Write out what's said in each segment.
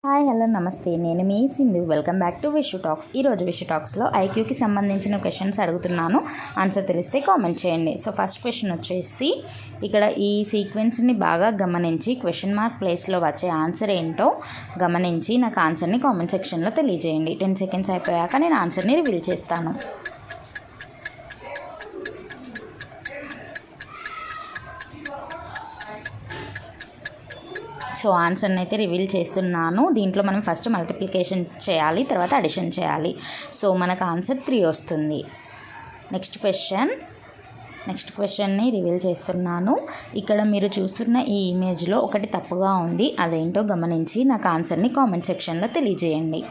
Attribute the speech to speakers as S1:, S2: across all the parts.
S1: Hi hello నమస్తే, నేను మీ Sindhu. Welcome back to Vishu talks. ఈరోజు విషు టాక్స్లో ఐక్యూకి సంబంధించిన క్వశ్చన్స్ అడుగుతున్నాను. ఆన్సర్ తెలిస్తే కామెంట్ చేయండి. సో ఫస్ట్ క్వశ్చన్ వచ్చేసి, ఇక్కడ ఈ సీక్వెన్స్ని బాగా గమనించి క్వశ్చన్ మార్క్ ప్లేస్లో వచ్చే ఆన్సర్ ఏంటో గమనించి నాకు ఆన్సర్ని కామెంట్ సెక్షన్లో తెలియజేయండి. 10 సెకండ్స్ అయిపోయాక నేను ఆన్సర్ని రివీల్ చేస్తాను. సో ఆన్సర్ని అయితే రివీల్ చేస్తున్నాను. దీంట్లో మనం ఫస్ట్ మల్టిప్లికేషన్ చేయాలి, తర్వాత అడిషన్ చేయాలి. సో మనకు ఆన్సర్ 3 వస్తుంది. నెక్స్ట్ క్వశ్చన్ని రివీల్ చేస్తున్నాను. ఇక్కడ మీరు చూస్తున్న ఈ ఇమేజ్లో ఒకటి తప్పుగా ఉంది, అదేంటో గమనించి నాకు ఆన్సర్ని కామెంట్ సెక్షన్లో తెలియజేయండి.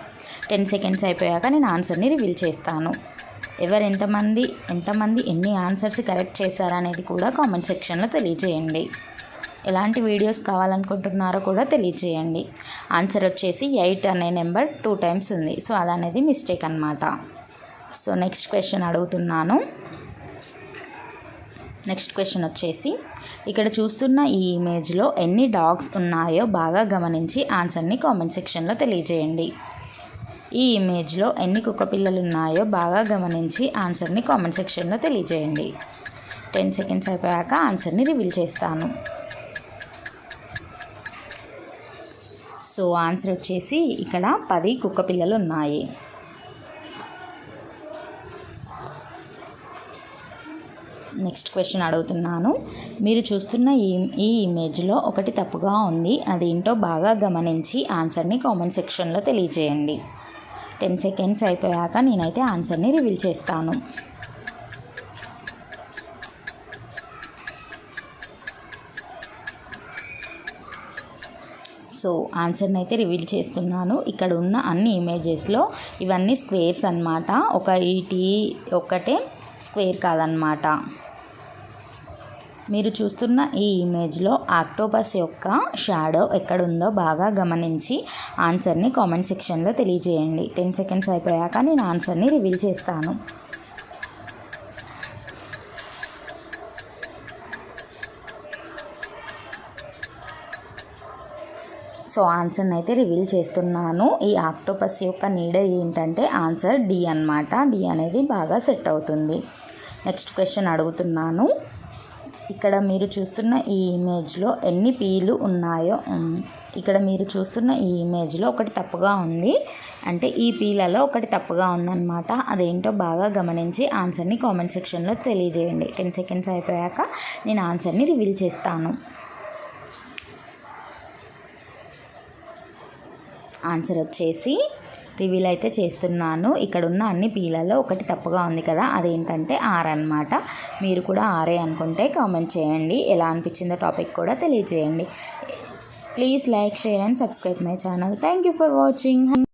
S1: 10 సెకండ్స్ అయిపోయాక నేను ఆన్సర్ని రివీల్ చేస్తాను. ఎంతమంది ఎన్ని ఆన్సర్స్ కరెక్ట్ చేశారనేది కూడా కామెంట్ సెక్షన్లో తెలియజేయండి. ఎలాంటి వీడియోస్ కావాలనుకుంటున్నారో కూడా తెలియజేయండి. ఆన్సర్ వచ్చేసి 8 అనే నెంబర్ 2 టైమ్స్ ఉంది. సో అదనేది మిస్టేక్ అన్నమాట. సో నెక్స్ట్ క్వశ్చన్ అడుగుతున్నాను. నెక్స్ట్ క్వశ్చన్ వచ్చేసి, ఇక్కడ చూస్తున్న ఈ ఇమేజ్లో ఎన్ని డాగ్స్ ఉన్నాయో బాగా గమనించి ఆన్సర్ని కామెంట్ సెక్షన్లో తెలియజేయండి. ఈ ఇమేజ్లో ఎన్ని కుక్క పిల్లలు ఉన్నాయో బాగా గమనించి ఆన్సర్ని కామెంట్ సెక్షన్లో తెలియజేయండి. 10 సెకండ్స్ అయిపోయాక ఆన్సర్ని రివీల్ చేస్తాను. సో ఆన్సర్ వచ్చేసి ఇక్కడ 10 కుక్క పిల్లలు ఉన్నాయి. నెక్స్ట్ క్వశ్చన్ అడుగుతున్నాను. మీరు చూస్తున్న ఈ ఇమేజ్లో ఒకటి తప్పుగా ఉంది, అదేంటో బాగా గమనించి ఆన్సర్ని కామెంట్ సెక్షన్లో తెలియజేయండి. 10 సెకండ్స్ అయిపోయాక నేనైతే ఆన్సర్ని రివీల్ చేస్తాను. సో ఆన్సర్ని అయితే రివీల్ చేస్తున్నాను. ఇక్కడ ఉన్న అన్ని ఇమేజెస్లో ఇవన్నీ స్క్వేర్స్ అన్నమాట. ఒక ఈటీ ఒక్కటే స్క్వేర్ కాదనమాట. మీరు చూస్తున్న ఈ ఇమేజ్లో ఆక్టోపస్ యొక్క షాడో ఎక్కడుందో బాగా గమనించి ఆన్సర్ని కామెంట్ సెక్షన్లో తెలియజేయండి. 10 సెకండ్స్ అయిపోయాక నేను ఆన్సర్ని రివీల్ చేస్తాను. సో ఆన్సర్ని అయితే రివీల్ చేస్తున్నాను. ఈ ఆక్టోపస్ యొక్క నీడ ఏంటంటే ఆన్సర్ డి అన్నమాట. డి అనేది బాగా సెట్ అవుతుంది. నెక్స్ట్ క్వశ్చన్ అడుగుతున్నాను. ఇక్కడ మీరు చూస్తున్న ఈ ఇమేజ్లో ఎన్ని పీలు ఉన్నాయో ఒకటి తప్పుగా ఉంది, అంటే ఈ పీలలో ఒకటి తప్పుగా ఉందన్నమాట. అదేంటో బాగా గమనించి ఆన్సర్ని కామెంట్ సెక్షన్లో తెలియజేయండి. 10 సెకండ్స్ అయిపోయాక నేను ఆన్సర్ని రివీల్ చేస్తాను. ఆన్సర్ వచ్చేసి రివీల్ అయితే చేస్తున్నాను. ఇక్కడ ఉన్న అన్ని పీలలో ఒకటి తప్పుగా ఉంది కదా, అదేంటంటే 6 అన్నమాట. మీరు కూడా 6 అనుకుంటే కామెంట్ చేయండి. ఎలా అనిపించిందో టాపిక్ కూడా తెలియజేయండి. Please like, share and subscribe my channel. Thank you for watching.